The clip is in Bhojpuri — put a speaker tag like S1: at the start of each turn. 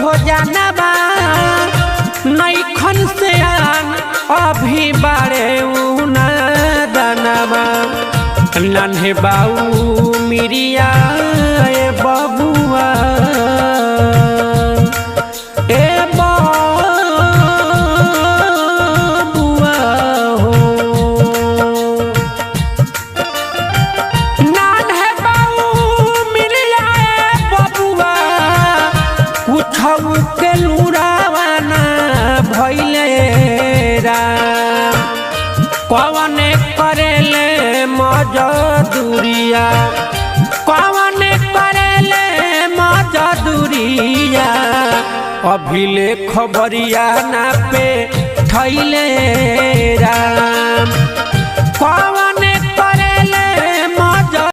S1: खो जाना बा नैखन से आन अभी बारे उना दानवा नन्हे बाऊ मिरिया ए बबुआ ए बबुआ हो नन्हे बाऊ मिरिया ए बबुआ उठाऊ के लुरावाना भइले राम कवने करेले मजदूरिया कवने करेले मजदूरिया अभिले खबरिया ना पे थैले राम